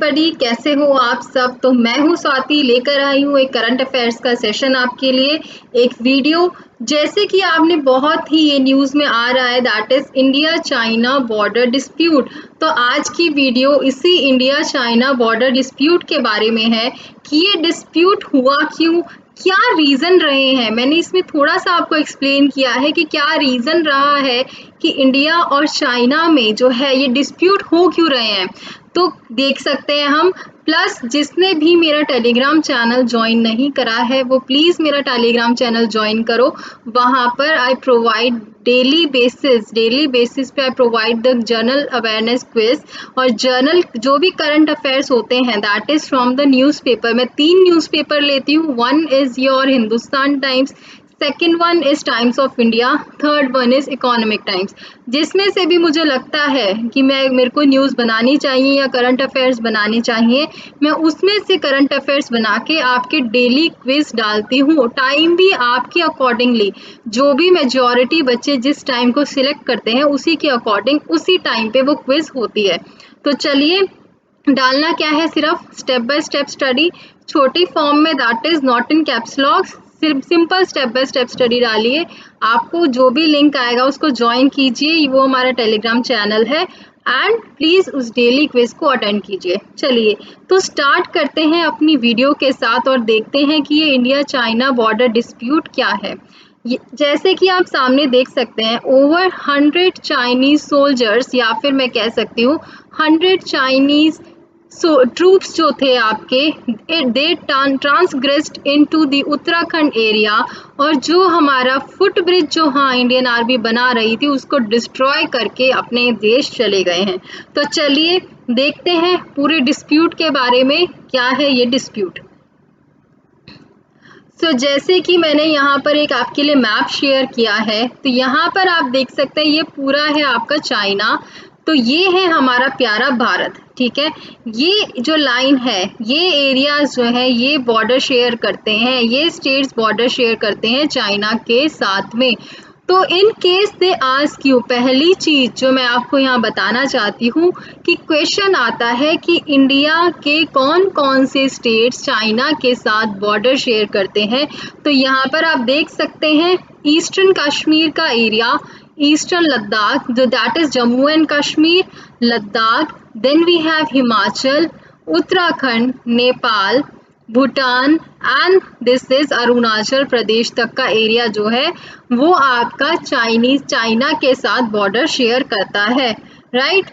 Everybody, कैसे हो आप सब। तो मैं हूँ स्वाति, लेकर आई हूँ एक करंट अफेयर्स का सेशन आपके लिए, एक वीडियो। जैसे कि आपने बहुत ही ये न्यूज़ में आ रहा है, that is India China border dispute. तो आज की वीडियो इसी इंडिया चाइना बॉर्डर डिस्प्यूट के बारे में है कि ये डिस्प्यूट हुआ क्यों, क्या रीज़न रहे हैं। मैंने इसमें थोड़ा सा आपको एक्सप्लेन किया है कि क्या रीज़न रहा है कि इंडिया और चाइना में जो है ये डिस्प्यूट हो क्यों रहे हैं। तो देख सकते हैं हम। प्लस जिसने भी मेरा टेलीग्राम चैनल ज्वाइन नहीं करा है वो प्लीज़ मेरा टेलीग्राम चैनल ज्वाइन करो। वहाँ पर आई प्रोवाइड डेली बेसिस पे I provide the journal awareness quiz और जर्नल जो भी करंट अफेयर्स होते हैं that is from the newspaper. मैं 3 न्यूज़पेपर लेती हूँ। One is your Hindustan times, second one is times of India, third one is economic times. जिसमें से भी मुझे लगता है कि मेरे को न्यूज़ बनानी चाहिए या करंट अफेयर्स बनानी चाहिए, मैं उसमें से करंट अफेयर्स बना के आपके डेली क्विज डालती हूँ। टाइम भी आपके अकॉर्डिंगली, जो भी मेजॉरिटी बच्चे जिस टाइम को सिलेक्ट करते हैं उसी के अकॉर्डिंग उसी टाइम पे वो क्विज होती है। तो चलिए, डालना क्या है, सिर्फ स्टेप बाय स्टेप स्टडी, छोटी फॉर्म में, that is not in caps lock, सिर्फ simple step by step study डालिए। आपको जो भी लिंक आएगा उसको ज्वाइन कीजिए, वो हमारा टेलीग्राम चैनल है, एंड प्लीज़ उस डेली क्विज को अटेंड कीजिए। चलिए तो स्टार्ट करते हैं अपनी वीडियो के साथ और देखते हैं कि ये इंडिया चाइना बॉर्डर डिस्प्यूट क्या है। जैसे कि आप सामने देख सकते हैं, ओवर 100 चाइनीज सोल्जर्स, या फिर मैं कह सकती हूँ 100 चाइनीज ट्रूप्स जो थे आपके, दे ट्रांसग्रेस्ड इनटू द उत्तराखंड एरिया, और जो हमारा फुट ब्रिज जो इंडियन आर्मी बना रही थी उसको डिस्ट्रॉय करके अपने देश चले गए हैं। तो चलिए देखते हैं पूरे डिस्प्यूट के बारे में, क्या है ये डिस्प्यूट। जैसे कि मैंने यहाँ पर एक आपके लिए मैप शेयर किया है, तो यहाँ पर आप देख सकते हैं ये पूरा है आपका चाइना, तो ये है हमारा प्यारा भारत। ठीक है, ये जो लाइन है, ये एरियाज जो है ये बॉर्डर शेयर करते हैं, ये स्टेट्स बॉर्डर शेयर करते हैं चाइना के साथ में। तो in case they ask you, पहली चीज़ जो मैं आपको यहाँ बताना चाहती हूँ कि क्वेश्चन आता है कि इंडिया के कौन कौन से स्टेट्स चाइना के साथ बॉर्डर शेयर करते हैं। तो यहाँ पर आप देख सकते हैं ईस्टर्न कश्मीर का एरिया, ईस्टर्न लद्दाख, जो that is Jammu and Kashmir, Ladakh, then we have Himachal, Uttarakhand, Nepal, Bhutan, and this is Arunachal Pradesh तक का एरिया जो है वो आपका चाइना के साथ बॉर्डर शेयर करता है, राइट।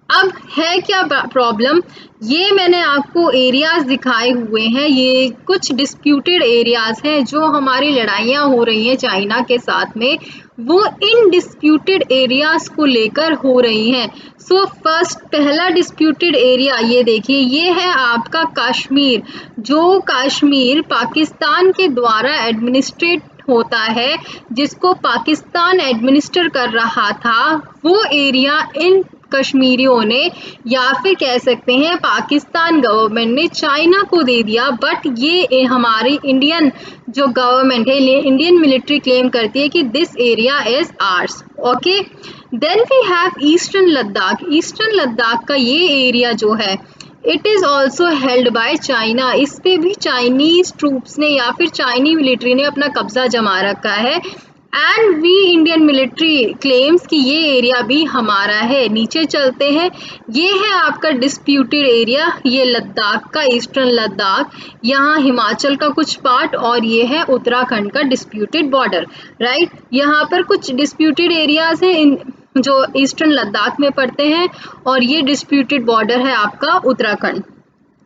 अब है क्या प्रॉब्लम, ये मैंने आपको एरियाज दिखाए हुए हैं, ये कुछ डिस्प्यूटेड एरियाज हैं जो हमारी लड़ाइयाँ हो रही हैं चाइना के साथ में, वो इन डिस्प्यूटेड एरियाज को लेकर हो रही हैं। फर्स्ट पहला डिस्प्यूटेड एरिया ये देखिए, ये है आपका कश्मीर, जो कश्मीर पाकिस्तान के द्वारा एडमिनिस्ट्रेट होता है, जिसको पाकिस्तान एडमिनिस्टर कर रहा था, वो एरिया इन कश्मीरियों ने, या फिर कह सकते हैं पाकिस्तान गवर्नमेंट ने चाइना को दे दिया। बट ये हमारी इंडियन जो गवर्नमेंट है, इंडियन मिलिट्री क्लेम करती है कि this area is ours. Okay, then we have eastern Ladakh. Eastern Ladakh का ये एरिया जो है it is also held by China, इस पे भी चाइनीज ट्रूप्स ने या फिर चाइनी मिलिट्री ने अपना कब्जा जमा रखा है, and we Indian military claims कि ये एरिया भी हमारा है। नीचे चलते हैं, ये है आपका डिस्प्यूटेड एरिया, ये लद्दाख का, ईस्टर्न लद्दाख, यहाँ हिमाचल का कुछ पार्ट, और ये है उत्तराखंड का डिस्प्यूटेड बॉर्डर, राइट। यहाँ पर कुछ डिस्प्यूटेड एरियाज हैं जो ईस्टर्न लद्दाख में पड़ते हैं, और ये डिस्प्यूटेड बॉर्डर है आपका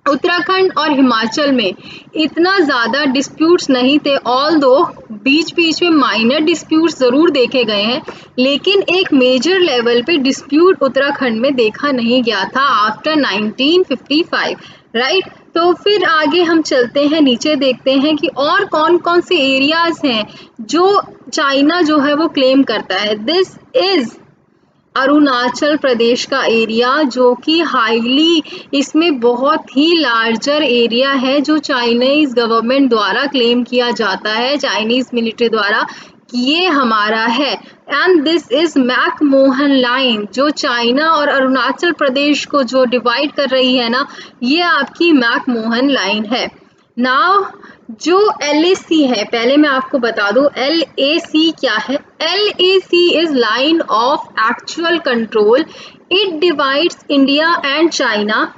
उत्तराखंड और हिमाचल में इतना ज़्यादा डिस्प्यूट्स नहीं थे, ऑल दो बीच बीच में माइनर डिस्प्यूट्स ज़रूर देखे गए हैं, लेकिन एक मेजर लेवल पे डिस्प्यूट उत्तराखंड में देखा नहीं गया था आफ्टर 1955, राइट। तो फिर आगे हम चलते हैं, नीचे देखते हैं कि और कौन कौन से एरियाज़ हैं जो चाइना जो है वो क्लेम करता है। दिस इज़ अरुणाचल प्रदेश का एरिया, जो कि हाईली, इसमें बहुत ही लार्जर एरिया है जो चाइनीज़ गवर्नमेंट द्वारा क्लेम किया जाता है, चाइनीज़ मिलिट्री द्वारा, कि ये हमारा है। And this is McMahon line, जो चाइना और अरुणाचल प्रदेश को जो डिवाइड कर रही है ना, ये आपकी मैकमोहन लाइन है। नाउ जो LAC है, पहले मैं आपको बता दूं LAC क्या है। LAC is line of actual control, it divides India and China.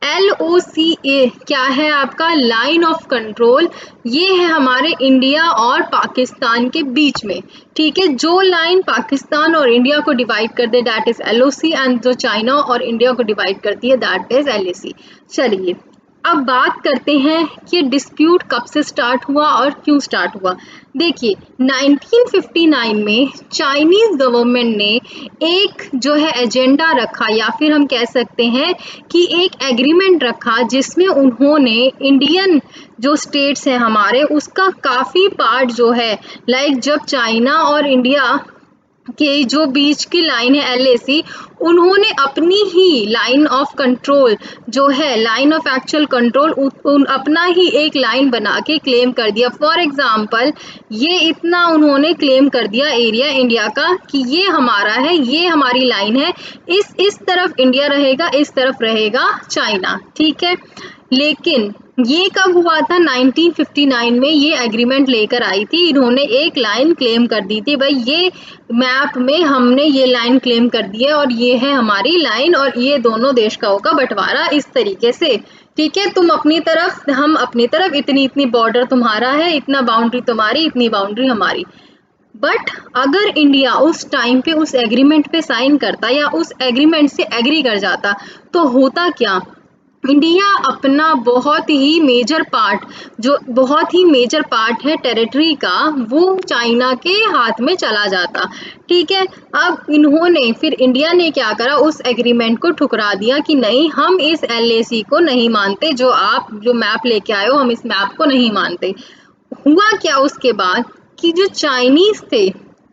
LOCA क्या है आपका, लाइन ऑफ कंट्रोल, ये है हमारे इंडिया और पाकिस्तान के बीच में, ठीक है। जो लाइन पाकिस्तान और इंडिया को डिवाइड कर दे दैट इज LOC, एंड जो चाइना और इंडिया को डिवाइड करती है दैट इज LAC। चलिए अब बात करते हैं कि डिस्प्यूट कब से स्टार्ट हुआ और क्यों स्टार्ट हुआ। देखिए 1959 में चाइनीज गवर्नमेंट ने एक जो है एजेंडा रखा, या फिर हम कह सकते हैं कि एक एग्रीमेंट रखा, जिसमें उन्होंने इंडियन जो स्टेट्स हैं हमारे, उसका काफ़ी पार्ट जो है लाइक जब चाइना और इंडिया के जो बीच की लाइन है LAC, उन्होंने अपनी ही लाइन ऑफ कंट्रोल जो है, लाइन ऑफ एक्चुअल कंट्रोल, अपना ही एक लाइन बना के क्लेम कर दिया। फॉर एग्जांपल ये इतना उन्होंने क्लेम कर दिया एरिया इंडिया का कि ये हमारा है, ये हमारी लाइन है, इस तरफ इंडिया रहेगा, इस तरफ रहेगा चाइना, ठीक है। लेकिन ये कब हुआ था, 1959 में ये एग्रीमेंट लेकर आई थी, इन्होंने एक लाइन क्लेम कर दी थी, भाई ये मैप में हमने ये लाइन क्लेम कर दी है और ये है हमारी लाइन, और ये दोनों देश का होगा बंटवारा इस तरीके से, ठीक है। तुम अपनी तरफ, हम अपनी तरफ, इतनी इतनी बॉर्डर तुम्हारा है, इतना बाउंड्री तुम्हारी, इतनी बाउंड्री हमारी। बट अगर इंडिया उस टाइम पे उस एग्रीमेंट पे साइन करता या उस एग्रीमेंट से एग्री कर जाता, तो होता क्या, इंडिया अपना बहुत ही मेजर पार्ट, जो बहुत ही मेजर पार्ट है टेरिटरी का, वो चाइना के हाथ में चला जाता, ठीक है। अब इन्होंने फिर इंडिया ने क्या करा, उस एग्रीमेंट को ठुकरा दिया कि नहीं, हम इस LAC को नहीं मानते, जो आप जो मैप लेके आए हो, हम इस मैप को नहीं मानते। हुआ क्या उसके बाद कि जो चाइनीज थे,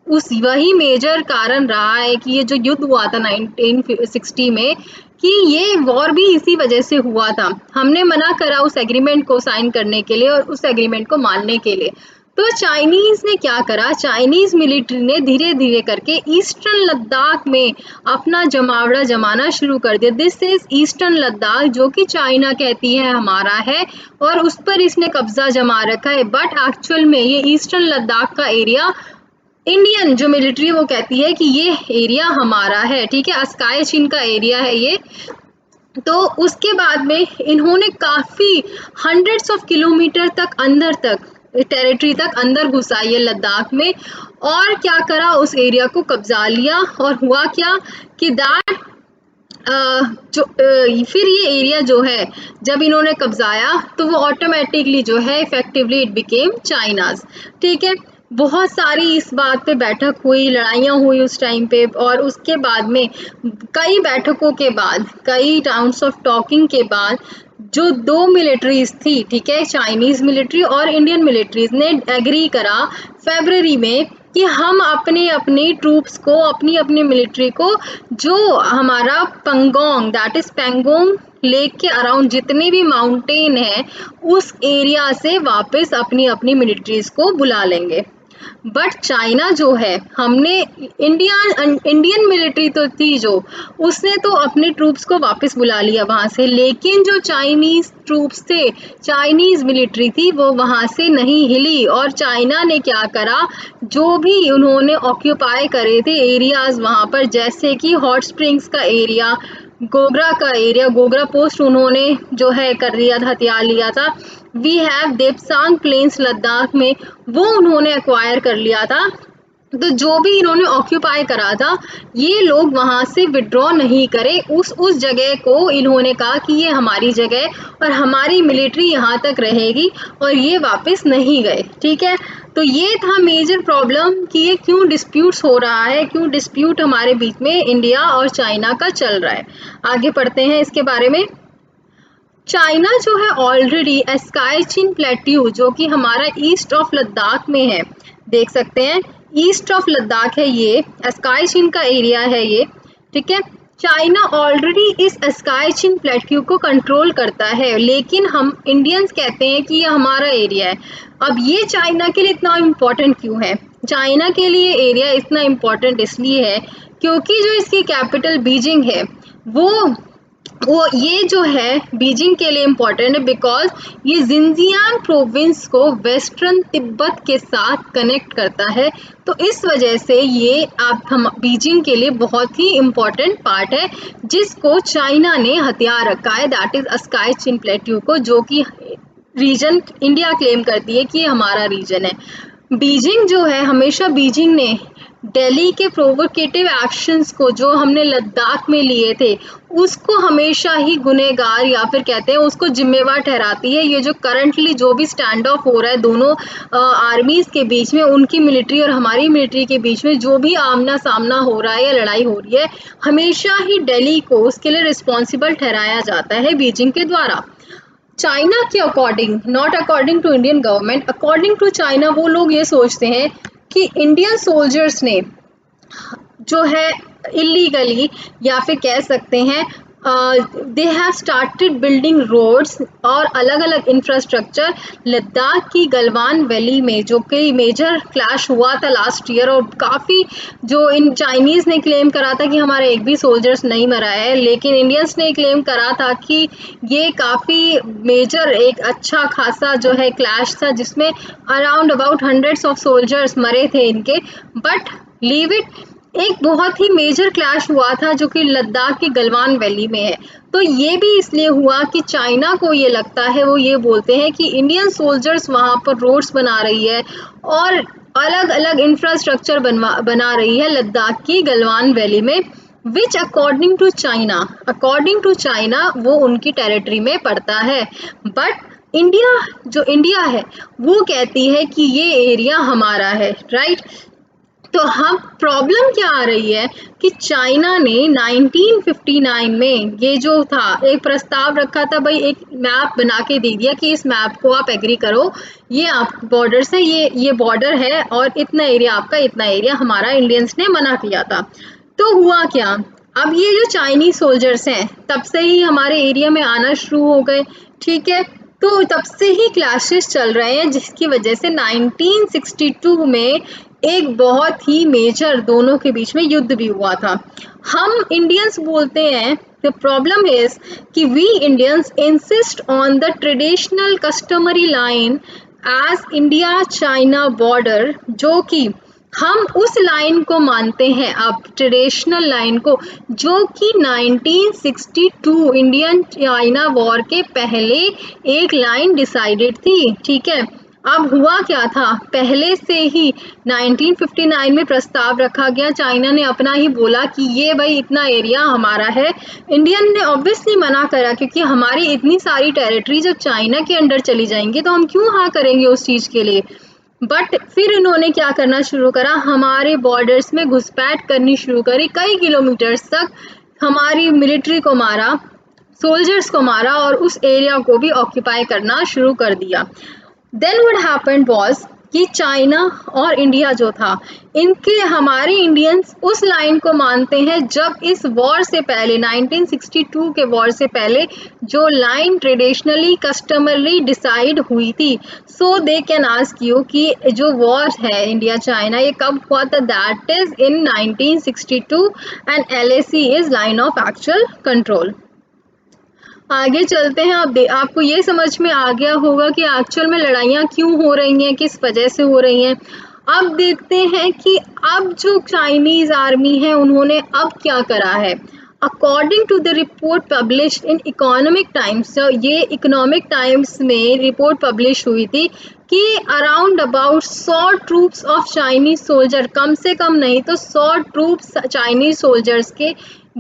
उस वही मेजर कारण रहा है कि ये जो युद्ध हुआ था 1960 में, कि ये वॉर भी इसी वजह से हुआ था। हमने मना करा उस एग्रीमेंट को साइन करने के लिए और उस एग्रीमेंट को मानने के लिए। तो चाइनीज ने क्या करा, चाइनीज मिलिट्री ने धीरे धीरे करके ईस्टर्न लद्दाख में अपना जमावड़ा जमाना शुरू कर दिया। दिस इज ईस्टर्न लद्दाख, जो कि चाइना कहती है हमारा है, और उस पर इसने कब्जा जमा रखा है। बट एक्चुअल में ये ईस्टर्न लद्दाख का एरिया इंडियन जो मिलिट्री वो कहती है कि ये एरिया हमारा है, ठीक है, अस्काई चीन का एरिया है ये। तो उसके बाद में इन्होंने काफ़ी हंड्रेड्स ऑफ किलोमीटर तक अंदर तक टेरिटरी तक अंदर घुसा ये लद्दाख में, और क्या करा, उस एरिया को कब्जा लिया। और हुआ क्या कि दैट फिर ये एरिया जो है जब इन्होंने कब्जाया, तो वो ऑटोमेटिकली जो है इफेक्टिवली इट बिकेम चाइनाज, ठीक है। बहुत सारी इस बात पे बैठक हुई, लड़ाइयाँ हुई उस टाइम पे, और उसके बाद में कई बैठकों के बाद, कई राउंड्स ऑफ टॉकिंग के बाद, जो दो मिलिट्रीज थी, ठीक है, चाइनीज मिलिट्री और इंडियन मिलिट्रीज ने एग्री करा फरवरी में कि हम अपने अपने ट्रूप्स को, अपनी अपनी मिलिट्री को, जो हमारा Pangong that is Pangong lake के अराउंड जितने भी माउंटेन है, उस एरिया से वापस अपनी अपनी मिलिट्रीज को बुला लेंगे। बट चाइना जो है, हमने इंडियन मिलिट्री तो थी जो, उसने तो अपने ट्रूप्स को वापस बुला लिया वहाँ से, लेकिन जो चाइनीज ट्रूप्स थे, चाइनीज मिलिट्री थी, वो वहाँ से नहीं हिली। और चाइना ने क्या करा, जो भी उन्होंने ऑक्यूपाई करे थे एरियाज वहाँ पर, जैसे कि हॉट स्प्रिंग्स का एरिया, गोगरा का एरिया, गोगरा पोस्ट उन्होंने जो है कर दिया था, हथियार लिया था। We have Depsang plains Ladakh में, वो उन्होंने एक्वायर कर लिया था। तो जो भी इन्होंने ऑक्यूपाई करा था, ये लोग वहाँ से विड्रॉ नहीं करे, उस जगह को इन्होंने कहा कि ये हमारी जगह और हमारी मिलिट्री यहाँ तक रहेगी, और ये वापस नहीं गए, ठीक है। तो ये था मेजर प्रॉब्लम कि ये क्यों डिस्प्यूट्स हो रहा है, क्यों डिस्प्यूट हमारे बीच में इंडिया और चाइना का चल रहा है। आगे पढ़ते हैं इसके बारे में। चाइना जो है ऑलरेडी स्काई चीन प्लेट्यू, जो कि हमारा ईस्ट ऑफ लद्दाख में है, देख सकते हैं ईस्ट ऑफ लद्दाख है, ये स्काई चीन का एरिया है ये, ठीक है। चाइना ऑलरेडी इस स्काई चीन प्लेट्यू को कंट्रोल करता है, लेकिन हम इंडियंस कहते हैं कि ये हमारा एरिया है। अब ये चाइना के लिए इतना इम्पोर्टेंट क्यों है, चाइना के लिए एरिया इतना इम्पोर्टेंट इसलिए है क्योंकि जो इसकी कैपिटल बीजिंग है वो ये जो है बीजिंग के लिए इम्पोर्टेंट है बिकॉज ये जिनजियांग प्रोविंस को वेस्टर्न तिब्बत के साथ कनेक्ट करता है। तो इस वजह से ये हम बीजिंग के लिए बहुत ही इम्पोर्टेंट पार्ट है जिसको चाइना ने हथियार रखा है, that is ASCII chin plateau को, जो कि रीजन इंडिया क्लेम करती है कि ये हमारा रीजन है। बीजिंग जो है हमेशा बीजिंग ने दिल्ली के प्रोवोकेटिव एक्शंस को जो हमने लद्दाख में लिए थे उसको हमेशा ही गुनहगार या फिर कहते हैं उसको जिम्मेवार ठहराती है। ये जो करंटली जो भी स्टैंड ऑफ हो रहा है दोनों आर्मीज के बीच में, उनकी मिलिट्री और हमारी मिलिट्री के बीच में जो भी आमना सामना हो रहा है या लड़ाई हो रही है, हमेशा ही दिल्ली को उसके लिए रिस्पॉन्सिबल ठहराया जाता है बीजिंग के द्वारा। चाइना के according, not according to Indian government, according to China वो लोग ये सोचते हैं कि इंडियन सोल्जर्स ने जो है इलीगली या फिर कह सकते हैं they have started building roads और अलग अलग इंफ्रास्ट्रक्चर लद्दाख की गलवान वैली में, जो कि मेजर क्लैश हुआ था लास्ट ईयर और काफ़ी जो इन चाइनीज़ ने क्लेम करा था कि हमारा एक भी सोल्जर्स नहीं मरा है, लेकिन इंडियंस ने क्लेम करा था कि ये काफ़ी मेजर एक अच्छा खासा जो है क्लैश था जिसमें around about hundreds of soldiers मरे थे इनके। बट लीव इट, एक बहुत ही मेजर क्लैश हुआ था जो कि लद्दाख की गलवान वैली में है। तो ये भी इसलिए हुआ कि चाइना को ये लगता है, वो ये बोलते हैं कि इंडियन सोल्जर्स वहाँ पर रोड्स बना रही है और अलग अलग इंफ्रास्ट्रक्चर बना रही है लद्दाख की गलवान वैली में, विच अकॉर्डिंग टू चाइना वो उनकी टेरिटरी में पड़ता है। बट इंडिया है वो कहती है कि ये एरिया हमारा है, राइट। तो हम प्रॉब्लम क्या आ रही है कि चाइना ने 1959 में ये जो था एक प्रस्ताव रखा था, भाई एक मैप बना के दे दिया कि इस मैप को आप एग्री करो, ये आप बॉर्डर से ये बॉर्डर है और इतना एरिया आपका, इतना एरिया हमारा, इंडियंस ने मना किया था। तो हुआ क्या, अब ये जो चाइनीज सोल्जर्स हैं तब से ही हमारे एरिया में आना शुरू हो गए, ठीक है। तो तब से ही क्लैशेस चल रहे हैं जिसकी वजह से 1962 में एक बहुत ही मेजर दोनों के बीच में युद्ध भी हुआ था। हम इंडियंस बोलते हैं द प्रॉब्लम इज कि we Indians insist on the traditional customary line as India China border, जो कि हम उस लाइन को मानते हैं, अब ट्रेडिशनल लाइन को, जो कि 1962 इंडियन चाइना वॉर के पहले एक लाइन डिसाइडेड थी, ठीक है। अब हुआ क्या था, पहले से ही 1959 में प्रस्ताव रखा गया, चाइना ने अपना ही बोला कि ये भाई इतना एरिया हमारा है। इंडियन ने ऑब्वियसली मना करा क्योंकि हमारी इतनी सारी टेरिटरी जब चाइना के अंडर चली जाएंगी तो हम क्यों हाँ करेंगे उस चीज़ के लिए। बट फिर इन्होंने क्या करना शुरू करा, हमारे बॉर्डर्स में घुसपैठ करनी शुरू करी, कई किलोमीटर्स तक हमारी मिलिट्री को मारा, सोल्जर्स को मारा और उस एरिया को भी ऑक्यूपाई करना शुरू कर दिया। देन व्हाट हैपेंड वाज कि चाइना और इंडिया जो था, इनके हमारे इंडियंस उस लाइन को मानते हैं जब इस वॉर से पहले 1962 के वॉर से पहले जो लाइन ट्रेडिशनली कस्टमरली डिसाइड हुई थी। सो दे कैन आस्क यू कि जो वॉर है इंडिया चाइना ये कब हुआ था, that is in 1962 and LAC is line of actual control. आगे चलते हैं, आपको ये समझ में आ गया होगा कि एक्चुअल में लड़ाइयाँ क्यों हो रही हैं, किस वजह से हो रही हैं। अब देखते हैं कि अब जो चाइनीज आर्मी है उन्होंने अब क्या करा है। According to the report published in Economic Times, ये इकोनॉमिक टाइम्स में रिपोर्ट पब्लिश हुई थी कि around about 100 troops of Chinese soldier, कम से कम नहीं तो 100 ट्रूप्स चाइनीज सोल्जर्स के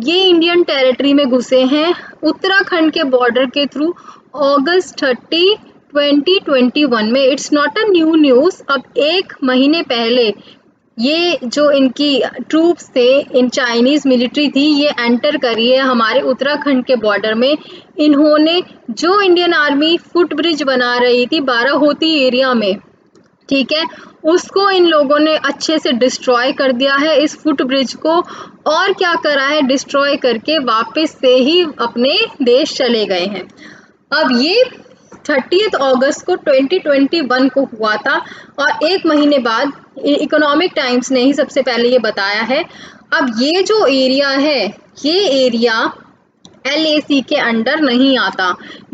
ये इंडियन टेरिटरी में घुसे हैं उत्तराखंड के बॉर्डर के थ्रू अगस्त 30, 2021 में। It's not a new news, अब एक महीने पहले ये जो इनकी ट्रूप्स थे, इन चाइनीज़ मिलिट्री थी, ये एंटर करी है हमारे उत्तराखंड के बॉर्डर में। इन्होंने जो इंडियन आर्मी फुट ब्रिज बना रही थी बाराहोती एरिया में, ठीक है, उसको इन लोगों ने अच्छे से डिस्ट्रॉय कर दिया है इस फुट ब्रिज को, और क्या करा है, डिस्ट्रॉय करके वापस से ही अपने देश चले गए हैं। अब ये 30 अगस्त को 2021 को हुआ था और एक महीने बाद इकोनॉमिक टाइम्स ने ही सबसे पहले ये बताया है। अब ये जो एरिया है, ये एरिया LAC के अंडर नहीं आता।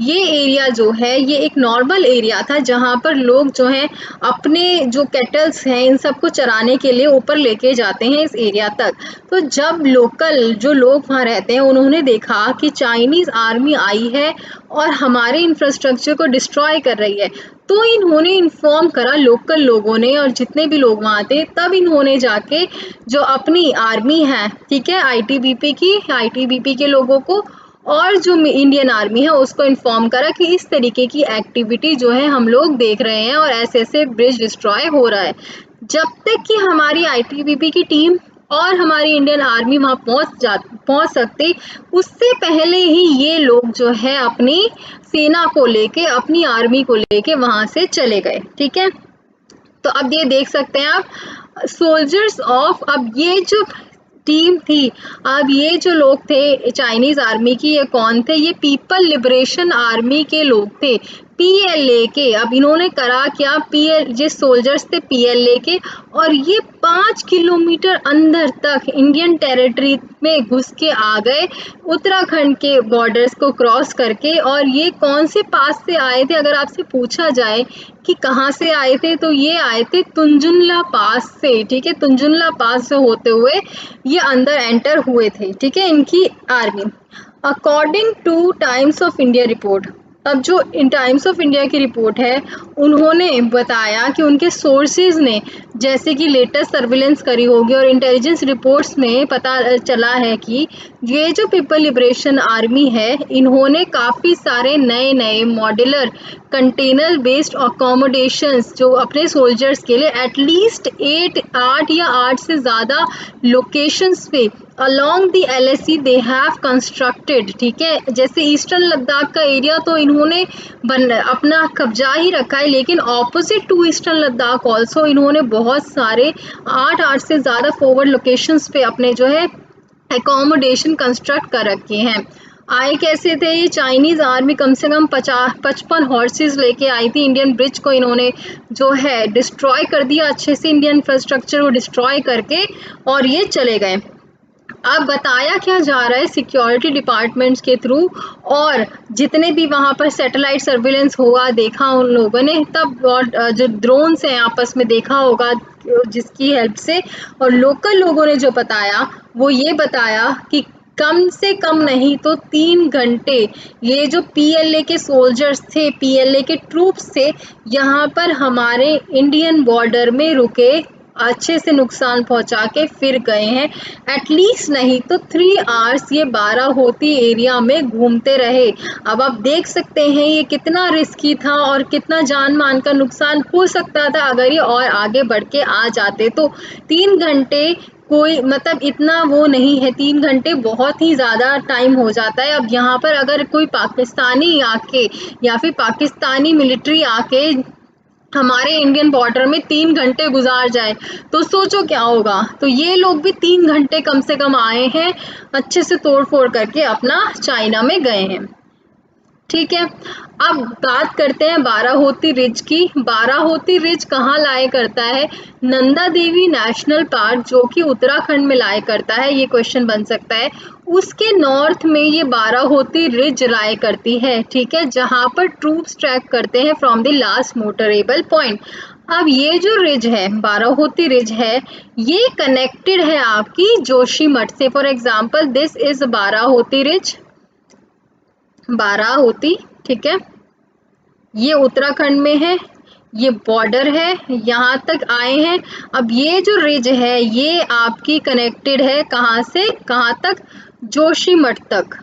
ये एरिया जो है ये एक नॉर्मल एरिया था जहाँ पर लोग जो हैं अपने जो कैटल्स हैं इन सबको चराने के लिए ऊपर लेके जाते हैं इस एरिया तक। तो जब लोकल जो लोग वहाँ रहते हैं उन्होंने देखा कि चाइनीज़ आर्मी आई है और हमारे इंफ्रास्ट्रक्चर को डिस्ट्रॉय कर रही है, तो इन्होंने इन्फॉर्म करा लोकल लोगों ने और जितने भी लोग वहाँ थे, तब इन्होंने जाके जो अपनी आर्मी है, ठीक है, आईटीबीपी के लोगों को और जो इंडियन आर्मी है उसको इन्फॉर्म करा कि इस तरीके की एक्टिविटी जो है हम लोग देख रहे हैं और ऐसे ऐसे ब्रिज डिस्ट्रॉय हो रहा है। जब तक कि हमारी आईटीबीपी की टीम और हमारी इंडियन आर्मी वहाँ पहुँच सकती, उससे पहले ही ये लोग जो है अपनी सेना को लेके, अपनी आर्मी को लेके वहाँ से चले गए। ठीक है, तो अब ये देख सकते हैं आप सोल्जर्स ऑफ, अब ये जो टीम थी, अब ये जो लोग थे चाइनीज आर्मी की, ये कौन थे? ये पीपल लिबरेशन आर्मी के लोग थे, PLA के। अब इन्होंने करा क्या, जिस सोल्जर्स थे PLA के, और ये 5 किलोमीटर अंदर तक इंडियन टेरिटरी में घुस के आ गए, उत्तराखंड के बॉर्डर्स को क्रॉस करके। और ये कौन से पास से आए थे? अगर आपसे पूछा जाए कि कहाँ से आए थे, तो ये आए थे तुंजुनला पास से। ठीक है, तुंजुनला पास से होते हुए ये अंदर एंटर हुए थे। ठीक है, इनकी army, according two times of India report. अब जो इन टाइम्स ऑफ इंडिया की रिपोर्ट है, उन्होंने बताया कि उनके सोर्सेज ने जैसे कि लेटेस्ट सर्विलेंस करी होगी और इंटेलिजेंस रिपोर्ट्स में पता चला है कि ये जो पीपल लिबरेशन आर्मी है, इन्होंने काफ़ी सारे नए नए मॉड्यूलर कंटेनर बेस्ड अकोमोडेशंस जो अपने सोल्जर्स के लिए एटलीस्ट 8 या 8 से ज़्यादा लोकेशंस पे along the LAC they have constructed. ठीक है, जैसे ईस्टर्न लद्दाख का एरिया तो इन्होंने अपना कब्जा ही रखा है, लेकिन opposite to eastern Ladakh also इन्होंने बहुत सारे 8 से ज़्यादा फॉरवर्ड लोकेशंस पे अपने जो है एकोमोडेशन कंस्ट्रक्ट कर रखे हैं। आए कैसे थे ये? चाइनीज़ आर्मी कम से कम 55 हॉर्सेस लेके आई थी। इंडियन ब्रिज को इन्होंने जो है डिस्ट्रॉय कर दिया अच्छे से, इंडियन इंफ्रास्ट्रक्चर को डिस्ट्रॉय करके, और ये चले गए। अब बताया क्या जा रहा है सिक्योरिटी डिपार्टमेंट्स के थ्रू, और जितने भी वहाँ पर सैटेलाइट सर्विलेंस होगा देखा उन लोगों ने तब, और जो ड्रोन्स हैं आपस में देखा होगा जिसकी हेल्प से, और लोकल लोगों ने जो बताया वो ये बताया कि कम से कम नहीं तो 3 घंटे ये जो PLA के सोल्जर्स थे, PLA के ट्रूप्स थे, यहाँ पर हमारे इंडियन बॉर्डर में रुके, अच्छे से नुकसान पहुंचा के फिर गए हैं। एटलीस्ट नहीं तो 3 आवर्स ये बाराहोती एरिया में घूमते रहे। अब आप देख सकते हैं ये कितना रिस्की था और कितना जान मान का नुकसान हो सकता था अगर ये और आगे बढ़ के आ जाते तो। 3 घंटे कोई मतलब इतना वो नहीं है, 3 घंटे बहुत ही ज़्यादा टाइम हो जाता है। अब यहाँ पर अगर कोई पाकिस्तानी आके या फिर पाकिस्तानी मिलिट्री आके हमारे इंडियन बॉर्डर में 3 घंटे गुजार जाए तो सोचो क्या होगा। तो ये लोग भी 3 घंटे कम से कम आए हैं, अच्छे से तोड़ फोड़ करके अपना चाइना में गए हैं। ठीक है, अब बात करते हैं बाराहोती रिज की। बाराहोती रिज कहाँ लाया करता है? नंदा देवी नेशनल पार्क, जो कि उत्तराखंड में लाया करता है, ये क्वेश्चन बन सकता है। उसके नॉर्थ में ये बाराहोती रिज लाया करती है। ठीक है, जहाँ पर ट्रूप्स ट्रैक करते हैं from the last motorable point. अब ये जो रिज है, बाराहोती रिज है, ये कनेक्टेड है आपकी जोशीमठ से। For example this is Barahoti ridge, Barahoti, ठीक है, ये उत्तराखंड में है, ये बॉर्डर है, यहाँ तक आए हैं। अब ये जो रिज है ये आपकी कनेक्टेड है कहाँ से कहाँ तक? जोशीमठ तक।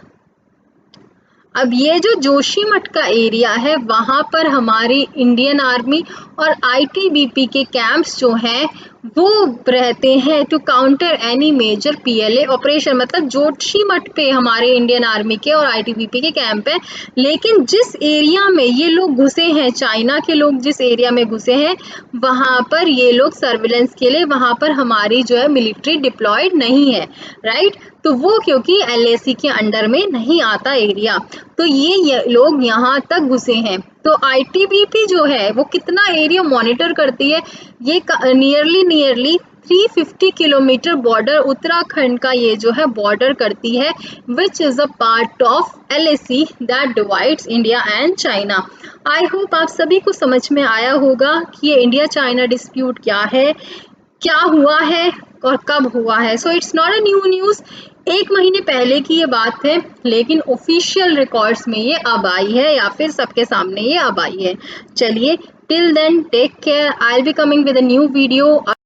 अब ये जो जोशीमठ का एरिया है वहाँ पर हमारी इंडियन आर्मी और ITBP के कैंप्स जो हैं वो रहते हैं to counter any major PLA operation. मतलब जोशीमठ पे हमारे इंडियन आर्मी के और ITBP के कैंप है। लेकिन जिस एरिया में ये लोग घुसे हैं, चाइना के लोग जिस एरिया में घुसे हैं, वहाँ पर ये लोग सर्विलेंस के लिए, वहाँ पर हमारी जो है मिलिट्री डिप्लॉयड नहीं है, राइट। तो वो क्योंकि LAC के अंडर में नहीं आता एरिया, तो ये लोग यहाँ तक घुसे हैं। तो ITBP जो है वो कितना एरिया मॉनिटर करती है, ये नियरली 350 किलोमीटर बॉर्डर उत्तराखंड का ये जो है बॉर्डर करती है, which is a part of LAC that divides India and China. I hope आप सभी को समझ में आया होगा कि ये इंडिया चाइना डिस्प्यूट क्या है, क्या हुआ है और कब हुआ है। So it's not a new news, 1 महीने पहले की ये बात है, लेकिन ऑफिशियल रिकॉर्ड्स में ये अब आई है या फिर सबके सामने ये अब आई है। चलिए, till then take care, I will be coming with a new video.